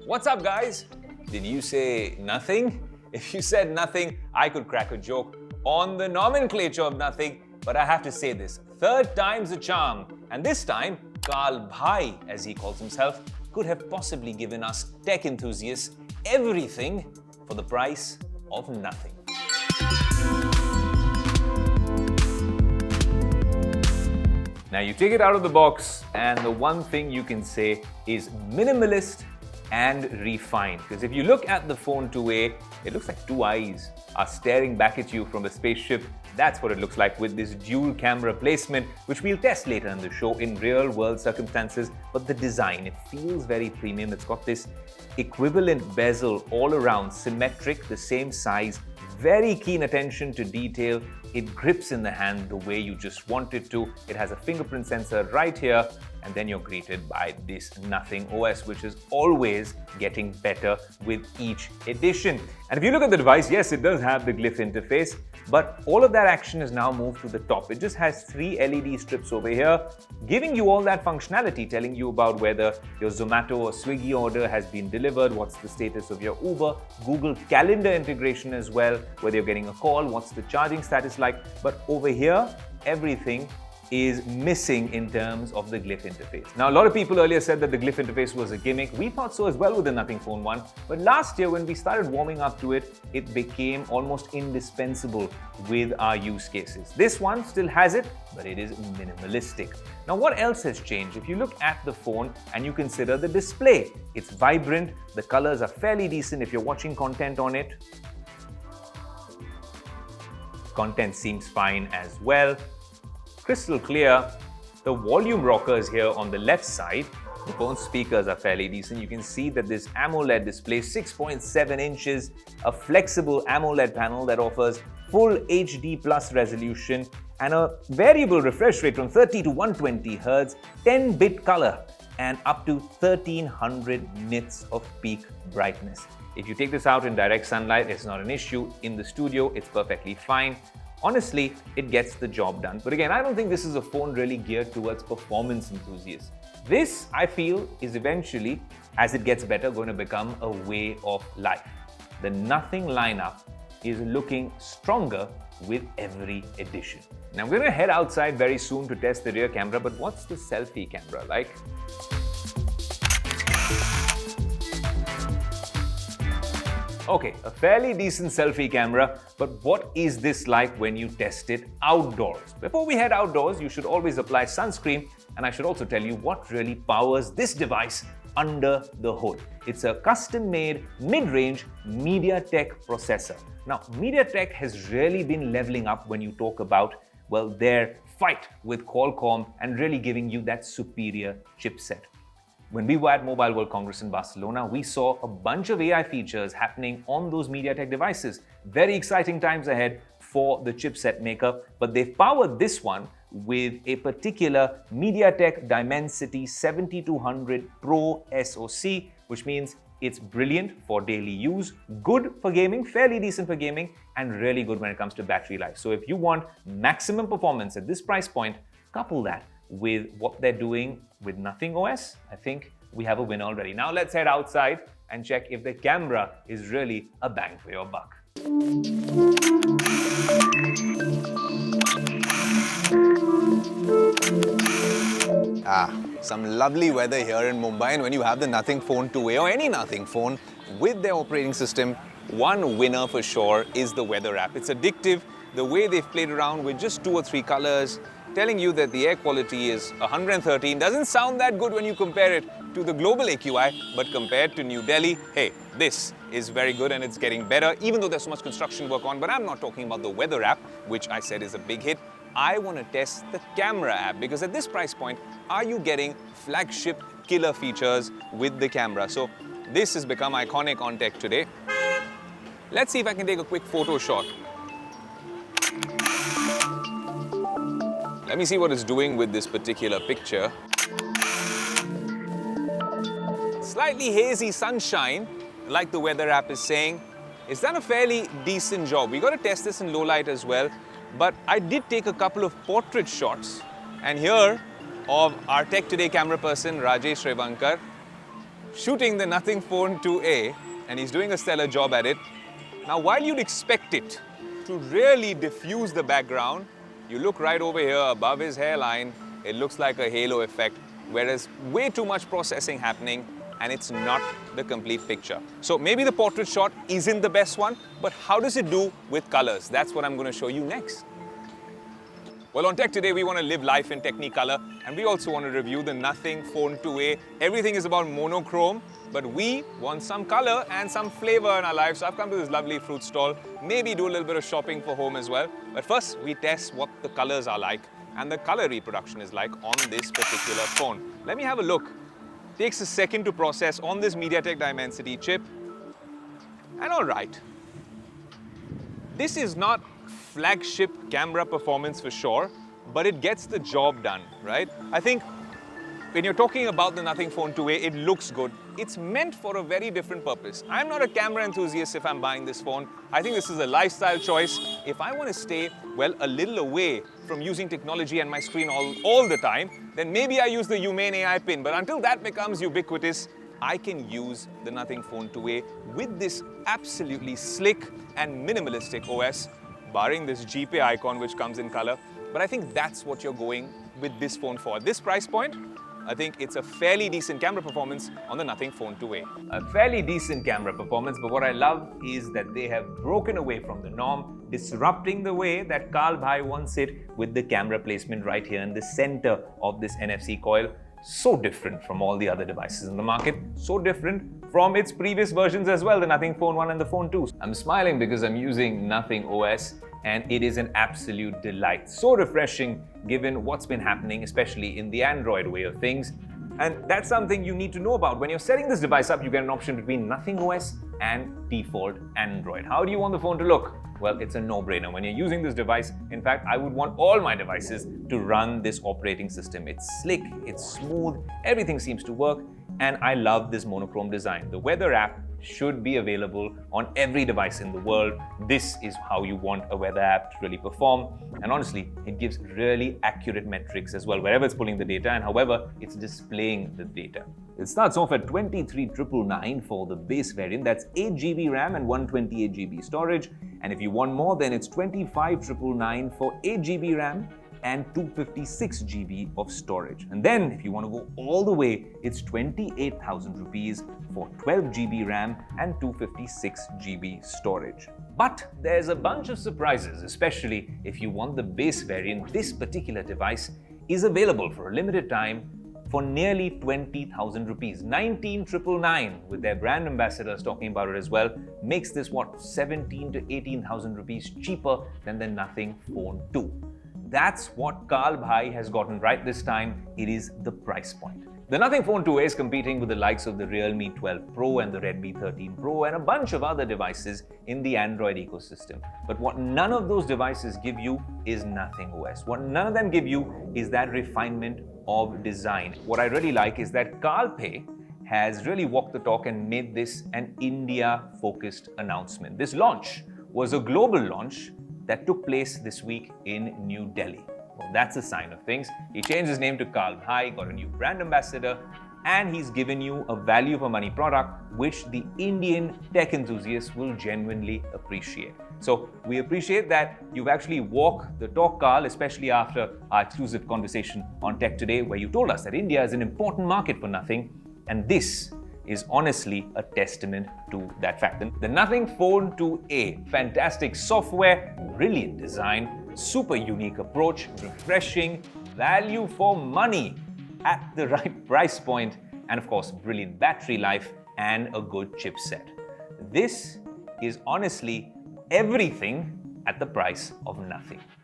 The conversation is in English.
What's up, guys? Did you say nothing? If you said nothing, I could crack a joke on the nomenclature of nothing, but I have to say this. Third time's a charm. And this time, Karl Bhai, as he calls himself, could have possibly given us tech enthusiasts everything for the price of nothing. Now you take it out of the box and the one thing you can say is minimalist and refined. Because if you look at the phone 2A, it looks like two eyes are staring back at you from a spaceship. That's what it looks like with this dual camera placement, which we'll test later in the show in real world circumstances. But the design, it feels very premium. It's got this equivalent bezel all around, symmetric, the same size, very keen attention to detail. It grips in the hand the way you just want it to. It has a fingerprint sensor right here, and then you're greeted by this Nothing OS, which is always getting better with each edition. And if you look at the device, yes, it does have the glyph interface, but all of that action is now moved to the top. It just has 3 LED strips over here, giving you all that functionality, telling you about whether your Zomato or Swiggy order has been delivered, what's the status of your Uber, Google Calendar integration as well, whether you're getting a call, what's the charging status like. But over here, everything is missing in terms of the glyph interface. Now, a lot of people earlier said that the glyph interface was a gimmick. We thought so as well with the Nothing Phone 1. But last year, when we started warming up to it, it became almost indispensable with our use cases. This one still has it, but it is minimalistic. Now, what else has changed? If you look at the phone and you consider the display, it's vibrant. The colors are fairly decent if you're watching content on it. Content seems fine as well. Crystal clear. The volume rockers here on the left side, the phone speakers are fairly decent. You can see that this AMOLED display, 6.7 inches, a flexible AMOLED panel that offers full HD plus resolution and a variable refresh rate from 30 to 120 Hz, 10-bit color, and up to 1300 nits of peak brightness. If you take this out in direct sunlight, it's not an issue. In the studio, it's perfectly fine. Honestly, it gets the job done. But again, I don't think this is a phone really geared towards performance enthusiasts. This, I feel, is eventually, as it gets better, going to become a way of life. The Nothing lineup is looking stronger with every edition. Now, we're going to head outside very soon to test the rear camera, but what's the selfie camera like? Okay, a fairly decent selfie camera, but what is this like when you test it outdoors? Before we head outdoors, you should always apply sunscreen, and I should also tell you what really powers this device under the hood. It's a custom-made mid-range MediaTek processor. Now, MediaTek has really been leveling up when you talk about, well, their fight with Qualcomm and really giving you that superior chipset. When we were at Mobile World Congress in Barcelona, we saw a bunch of AI features happening on those MediaTek devices. Very exciting times ahead for the chipset maker, but they've powered this one with a particular MediaTek Dimensity 7200 Pro SoC, which means it's brilliant for daily use, good for gaming, fairly decent for gaming, and really good when it comes to battery life. So if you want maximum performance at this price point, couple that with what they're doing with Nothing OS, I think we have a win already. Now let's head outside and check if the camera is really a bang for your buck. Some lovely weather here in Mumbai, and when you have the Nothing Phone 2A or any Nothing phone with their operating system, one winner for sure is the weather app. It's addictive, the way they've played around with just 2 or 3 colors, telling you that the air quality is 113. Doesn't sound that good when you compare it to the global AQI, but compared to New Delhi, hey, this is very good and it's getting better, even though there's so much construction work on. But I'm not talking about the weather app, which I said is a big hit. I want to test the camera app, because at this price point, are you getting flagship killer features with the camera? So this has become iconic on tech today. Let's see if I can take a quick photo shot. Let me see what it's doing with this particular picture. Slightly hazy sunshine, like the weather app is saying. It's done a fairly decent job. We got to test this in low light as well. But I did take a couple of portrait shots. And here, of our Tech Today camera person, Rajesh Revankar. shooting the Nothing Phone 2A, and he's doing a stellar job at it. Now, while you'd expect it to really diffuse the background, you look right over here above his hairline, it looks like a halo effect, whereas way too much processing happening and it's not the complete picture. So maybe the portrait shot isn't the best one, but how does it do with colors? That's what I'm going to show you next. Well, on Tech Today, we want to live life in Technicolor, and we also want to review the Nothing Phone 2A. Everything is about monochrome, but we want some color and some flavor in our lives. So I've come to this lovely fruit stall, maybe do a little bit of shopping for home as well. But first, we test what the colors are like and the color reproduction is like on this particular phone. Let me have a look. Takes a second to process on this MediaTek Dimensity chip. And all right, this is not flagship camera performance for sure, but it gets the job done, right? I think when you're talking about the Nothing Phone 2A, it looks good. It's meant for a very different purpose. I'm not a camera enthusiast if I'm buying this phone. I think this is a lifestyle choice. If I want to stay, well, a little away from using technology and my screen all the time, then maybe I use the Humane AI pin. But until that becomes ubiquitous, I can use the Nothing Phone 2A with this absolutely slick and minimalistic OS, barring this GPay icon which comes in color. But I think that's what you're going with this phone for. At this price point, I think it's a fairly decent camera performance on the Nothing Phone 2A. A fairly decent camera performance, but what I love is that they have broken away from the norm, disrupting the way that Carl Bhai wants it with the camera placement right here in the center of this NFC coil. So different from all the other devices in the market, so different from its previous versions as well, the Nothing Phone 1 and the Phone 2. I'm smiling because I'm using Nothing OS and it is an absolute delight. So refreshing given what's been happening, especially in the Android way of things. And that's something you need to know about. When you're setting this device up, you get an option between Nothing OS and default Android. How do you want the phone to look? Well, it's a no-brainer. When you're using this device, in fact, I would want all my devices to run this operating system. It's slick, it's smooth, everything seems to work, and I love this monochrome design. The weather app should be available on every device in the world. This is how you want a weather app to really perform. And honestly, it gives really accurate metrics as well, wherever it's pulling the data and however it's displaying the data. It starts off at 23,999 for the base variant. That's 8 GB RAM and 128 GB storage. And if you want more, then it's 25,999 for 8 GB RAM and 256 GB of storage. And then if you want to go all the way, it's 28,000 rupees for 12 GB RAM and 256 GB storage. But there's a bunch of surprises, especially if you want the base variant. This particular device is available for a limited time for nearly 20,000 rupees. 19,999 with their brand ambassadors talking about it as well, makes this what, 17 to 18,000 rupees cheaper than the Nothing Phone 2. That's what Carl Bhai has gotten right this time. It is the price point. The Nothing Phone 2A is competing with the likes of the Realme 12 Pro and the Redmi 13 Pro and a bunch of other devices in the Android ecosystem. But what none of those devices give you is Nothing OS. What none of them give you is that refinement of design. What I really like is that Carl Bhai has really walked the talk and made this an India-focused announcement. This launch was a global launch that took place this week in New Delhi. Well, that's a sign of things. He changed his name to Carl Bhai, got a new brand ambassador, and he's given you a value for money product which the Indian tech enthusiasts will genuinely appreciate. So we appreciate that you've actually walked the talk, Carl, especially after our exclusive conversation on Tech Today, where you told us that India is an important market for Nothing, and this is honestly a testament to that fact. The Nothing Phone 2A, fantastic software, brilliant design, super unique approach, refreshing, value for money at the right price point, and of course, brilliant battery life and a good chipset. This is honestly everything at the price of nothing.